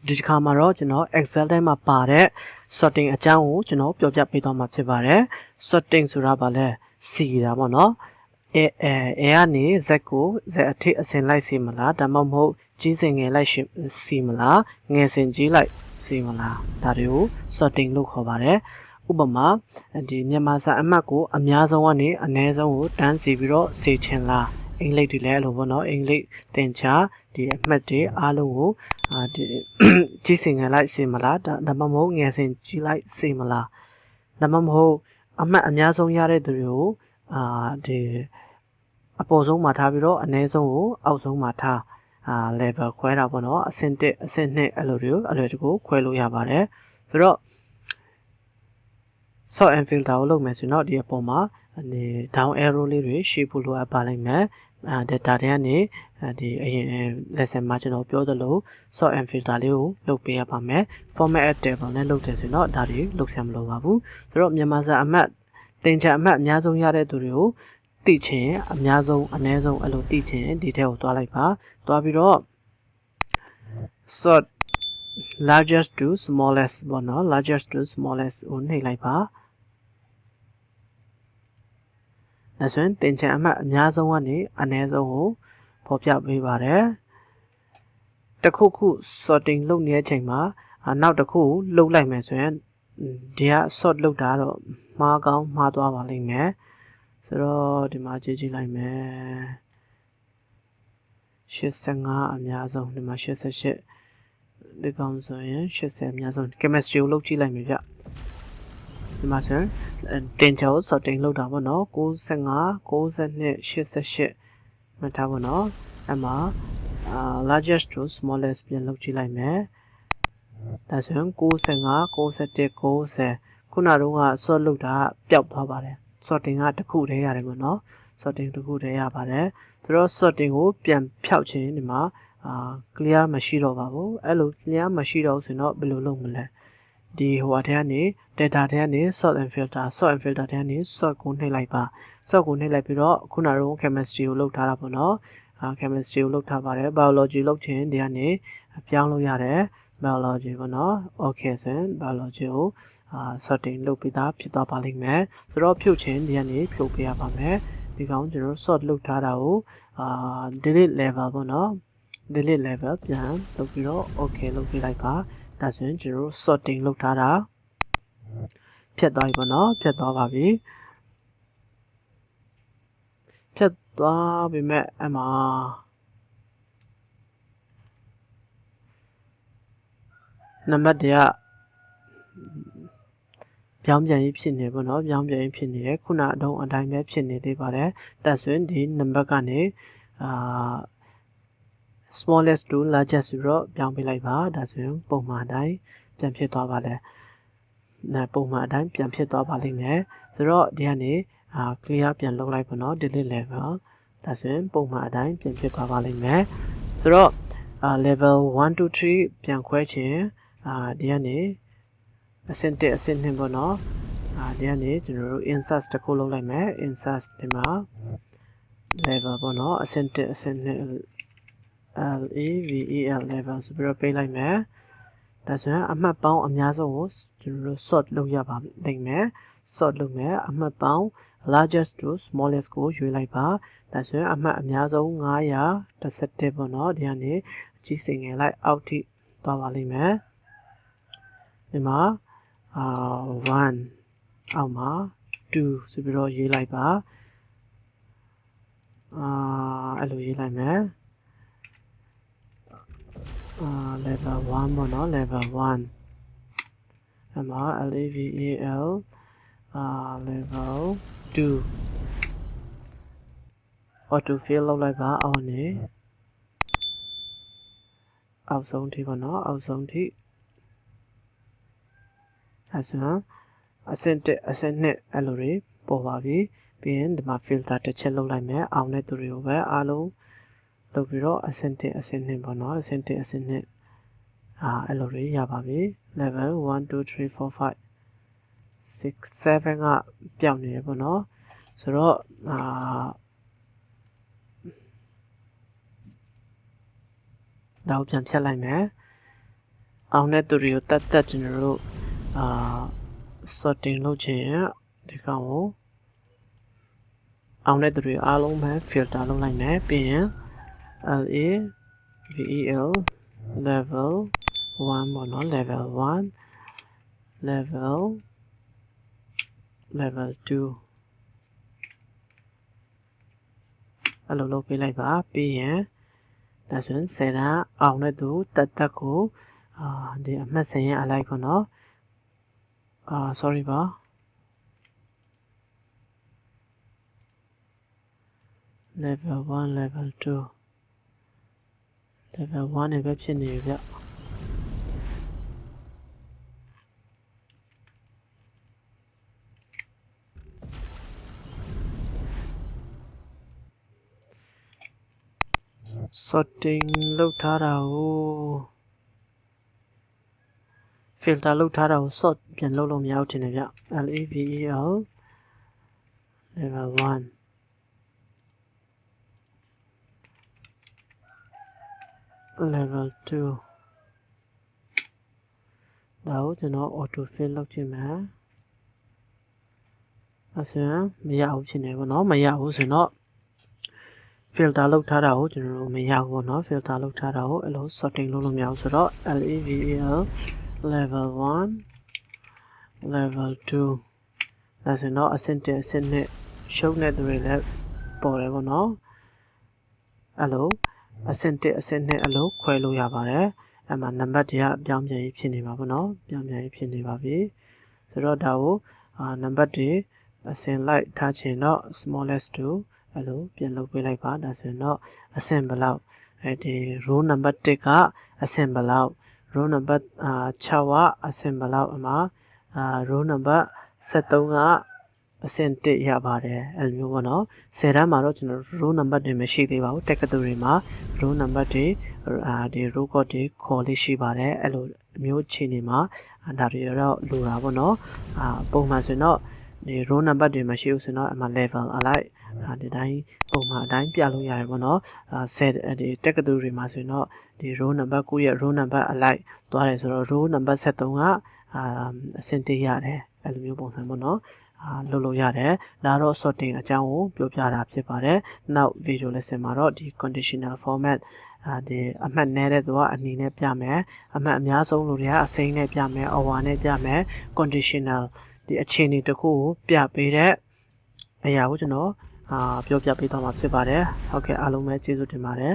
ဒီတစ်ခါမှာတော့ကျွန်တော် Excel ထဲမှာပါတဲ့ sorting အကြောင်းကိုကျွန်တော်ပြောပြပေးသွားမှာဖြစ်ပါတယ် sorting ဆိုတာပါလဲ C တာပေါ့နော်A ကနေ Z ကို Z အထိအစဉ်လိုက်စီမလားဒါမှမဟုတ်ကြီးစင်ငယ်လိုက်စီမလားငယ်စင်ကြီးလိုက်စီမလားဒါတွေကို sorting လို့ခေါ်ပါတယ်ဥပမာဒီမြန်မာစာအမှတ်ကိုအများဆုံးကနေအနည်းဆုံးကိုတန်းစီပြီးတော့စေချင်လားအင်္ဂလိပ်တွေလည်းအဲ့လိုပေါ့နော်အင်္ဂလိပ်သင်ချာဒီအမှတ်တွေအားလုံးကိုဒီကြီးစင်ငယ်လိုက်စီမလားဒါမှမဟုတ်ငယ်စင်ကြီးလိုက်စီမလားဒါမှမဟုတ်အမှတ်အများဆုံးရတဲ့သူတွေကိုဒီအပေါ်ဆုံးမှာထားပြီးတော့အနည်းဆုံးကိုအောက်ဆုံးမှာထားlevel ခွဲတာပေါ့နော်အဆင့်1အဆင့်2အဲ့လိုတွေကိုအလွယ်တကူခွဲလို့ရပါတယ်ဆိုတော့ sort and filter ကိုလုပ်မယ်ဆိုတော့ဒီအပေါ်မှာဒီ down arrow လေးတွေရှိဖို့လိုအပ်ပါလိမ့်မယ်data တွေကနေဒီအရင် lesson မှာကျွန်တော်ပြောသလို sort and filter လေးကိုလုပ်ပေးရပါမယ် format at table နဲ့လုပ်တယ်ဆိုတော့ဒါတွေလုပ်ဆရာမလိုပါဘူးဆိုတော့မြန်မာစာအမှတ်သင်္ချာအမှတ်အများဆုံးရတဲ့သူတွေကိုတိချင်အများဆုံးအနည်းဆုံးအဲ့လိုတိချင်ဒီထဲကိုတွားလိုက်ပါတွားပြီးတော့ sort largest to smallest ပေါ့နော် largest to smallest ကိုနှိပ်လိုက်ပါဒါဆိုရင်သင်္ချာအမှတ်အများဆုံးကနေအနည်းဆုံးကိုဖော်ပြပေးပါတယ်တခုခု sorting လုပ်နေတဲ့အချိန်မှာနောက်တစ်ခုလှုပ်လိုက်မယ်ဆိုရင်ဒီက sort လုပ်တာတော့မှားကောင်းမှားသွားပါလိမ့်မယ်ဆိုတော့ဒီမှာကြည့်လိုက်မယ်85အများဆုံးဒီမှာ88ဒီကောင်ဆိုရင်80အများဆုံး chemistry ကိုလုပ်ကြည့်လိုက်မယ်ဗျဒီမှာဆိုရင်တင်ချော sorting လုပ်တာပေါ့နော်95 92 88မှတ်ထားပေါ့နော်အဲ့မှာlargest to smallest ပြန်လုပ်ကြည့်လိုက်မယ်ဒါဆိုရင်95 91 90ခုနတော့က sort လုပ်တာပျောက်သွားပါတယ် sorting ကတစ်ခုတည်းရတယ်ပေါ့နော် sorting တစ်ခုတည်းရပါတယ်ဆိုတော့ sorting ကိုပြန်ဖြောက်ခြင်းဒီမှာ clear မရှိတော့ပါဘူးအဲ့လို clear မရှိတော့ဆိုတော့ဘယ်လိုလုပ်မလဲဒီဟိုအထဲကနေ data ထဲကနေ sort and filter ထဲကနေ sort ကိုနှိပ်လိုက်ပါ sort ကိုနှိပ်လိုက်ပြီးတော့ခုနကတော့ chemistry ကိုလုပ်ထားတာပေါ့နော်chemistry ကိုလုပ်ထားပါတယ် biology လုပ်ခြင်းဒီကနေပြောင်းလို့ရတယ် biology ပေါ့နော် okay ဆိုရင် biology ကိုsorting လုပ်ပြီးသားဖြစ်သွားပါလိမ့်မယ်ဆိုတော့ဖြုတ်ခြင်းဒီကနေဖြုတ်ပေးရပါမယ်ဒီကောင်ကျွန်တော် sort လုပ်ထားတာကိုdelete level ပေါ့နော် delete level ပြန်လုပ်ပြီးတော့ okay လုပ်ပေးလိုက်ပါဒါဆိုရင်ကျွန်တော် sorting လုပ်ထားတာဖြတ်သွားပြီပေါ့နော်ဖြတ်သွားပါပြီဖြတ်သွားပြီမဲ့အမှာနံပါတ်တရပြောင်းပြန်ရေးဖြစ်နေပေါ့နော်ပြောင်းပြန်ရေးဖြစ်နေတယ်ခုနအတုံးအတိုင်းပဲဖြစ်နေသေးပါတယ်ဒါဆိုရင်ဒီနံပါတ်ကနေsmallest to largest ဆိုတော့ပြောင်းပေးလိုက်ပါဒါဆိုရင်ပုံမှန်အတိုင်းပြန်ဖြစ်သွားပါလေပုံမှန်အတိုင်းပြန်ဖြစ်သွားပါလိမ့်မယ်ဆိုတော့ဒီကနေclear ပြန်လုပ်လိုက်ပါတော့ delete level ဒါဆိုရင်ပုံမှန်အတိုင်းပြန်ဖြစ်သွားပါလိမ့်မယ်ဆိုတော့level 1 2 3ပြန်ခွဲခြင်းဒီကနေအဆင့်1အဆင့်2ပေါ့နော်ဒီကနေကျွန်တော်တို့ insert တစ်ခုလုပ်လိုက်မယ် insert ဒီမှာ level ပေါ့နော်အဆင့်1အဆင့်2 level level ဆိုပြီးတော့ပေးလိုက်မယ်ဒါဆိုရင်အမှတ်ပေါင်းအများဆုံးကိုကျွန်တော်တို့ sort လုပ်ရပါလိမ့်မယ် sort လုပ်မယ်အမှတ်ပေါင်း largest to smallest ကိုရွေးလိုက်ပါဒါဆိုရင်အမှတ်အများဆုံး911ပေါ့နော်ဒီကနေကြီးစင်ငယ်လိုက်အောက်ထိသွားပါလိမ့်မယ်ဒီမှာ1အောက်မှာ2ဆိုပြီးတော့ရေးလိုက်ပါအဲ့လိုရေးလိုက်မယ်level 1ပေါ့နော် level 1အဲ့မှာ level level 2 auto fill လုပ်လိုက်ပါအောက်နေအောက်ဆုံးထိပေါ့နော်အောက်ဆုံးထိအဲ့ဆိုအဆင့်1အဆင့်2အဲ့လိုတွေပေါ်ပါပြီပြီးရင်ဒီမှာ filter တစ်ချက်လုပ်လိုက်မယ်အောင်တဲ့သူတွေကိုပဲအားလုံးလုပ်ပြီးတော့အဆင့်1အဆင့်2ပေါ့နော်အဆင့်1အဆင့်2အဲ့လိုတွေရပါပြီ level 1 2 3 4 5 6 7ကပြောင်းနေတယ်ပေါ့နော်ဆိုတော့ဒါကိုပြန်ဖြတ်လိုက်မယ် အောင်တဲ့သူတွေကိုတတ်ကျွန်တော်တို့sorting လုပ်ခြင်းဒီကောင်ကိုအောင်တဲ့သူတွေအားလုံးပဲ filter လုပ်လိုက်မယ်ပြီးရင် LAVEL level 1ပေါ့နော် level 1 level 2အဲ့လိုလုပ်ပေးလိုက်ပါပြီးရင်ဒါဆိုရင်10တန်းအောင်တဲ့သူတက်ကိုဒီအမှတ်စရင်အလိုက်ပေါ့နော် sorry ပါ level 1 level 2 level 1နဲ့ပဲဖြစ်နေပြီဗျsorting လုပ်ထားတာကို filter လုပ်ထားတာကို sort ပြန်လုပ်လို့မရဘူးထင်တယ်ဗျ LAVEL level 1 level 2ဒါကိုကျွန်တော် auto fill လုပ်ခြင်းမယ်အဲ့ဆိုရင်မရဘူးဖြစ်နေပေါ့နော်မရဘူးဆိုတော့ filter လုပ်ထားတာကိုကျွန်တော်တို့မရဘူးပေါ့နော် filter လုပ်ထားတာကိုအဲ့လို sorting လုပ်လို့မရဘူးဆိုတော့ LAVEL level 1 level 2ဒါဆိုတော့အဆင့်1အဆင့်2ရှုံးတဲ့သူတွေလည်းပေါ်တယ်ပေါ့နော်အဲ့လိုအဆင့်1အဆင့်2အလိုခွဲလို့ရပါတယ်အဲ့မှာနံပါတ်တွေကပြောင်းပြန်ဖြစ်နေပါပေါ့နော်ပြောင်းပြန်ဖြစ်နေပါပြီဆိုတော့ဒါကိုနံပါတ်တွေအဆင့်လိုက်ထားချင်တော့ smallest to အဲ့လိုပြန်လုပ်ပေးလိုက်ပါဒါဆိုရင်တော့အဆင့်ဘယ်လောက်အဲ့ဒီ row number 1ကအဆင့်ဘယ်လောက် row number 6ကအဆင့်ဘယ်လောက်အမှာrow number 73ကအဆင့်1ရပါတယ်အဲ့လိုမျိုးပေါ့နော်10တန်းမှာတော့ကျွန်တော် row number တွေမရှိသေးပါဘူးတက္ကသိုလ်တွေမှာ row number တွေဒီ row code တွေခေါ်လေးရှိပါတယ်အဲ့လိုမျိုးအခြေအနေမှာဒါတွေတော့လိုတာပေါ့နော်ပုံမှန်ဆိုရင်တော့ဒီ row number တွေမရှိဘူးဆိုတော့အမှ level အလိုက်ဒီတိုင်းပုံမှန်အတိုင်းပြလို့ရတယ်ပေါ့နော်10ဒီတက္ကသိုလ်တွေမှာဆိုရင်တော့ဒီ row number 9ရဲ့ row number အလိုက်သွားတယ်ဆိုတော့ row number 73ကအဆင့်1ရတယ်အဲ့လိုမျိုးပုံစံပေါ့နော်လုပ်လို့ရတယ်ဒါတော့ sorting အကြောင်းကိုပြောပြတာဖြစ်ပါတယ်နောက် video lesson မှာတော့ဒီ conditional format ဒီအမှတ်နည်းတဲ့သူကအနီနဲ့ပြမယ်အမှတ်အများဆုံးလူတွေကအစိမ်းနဲ့ပြမယ် over နဲ့ပြမယ် conditional ဒီအခြေအနေတစ်ခုကိုပြပေးတဲ့အရာကိုကျွန်တော်ပြောပြပေးသွားမှာဖြစ်ပါတယ်ဟုတ်ကဲ့အားလုံးပဲကျေးဇူးတင်ပါတယ်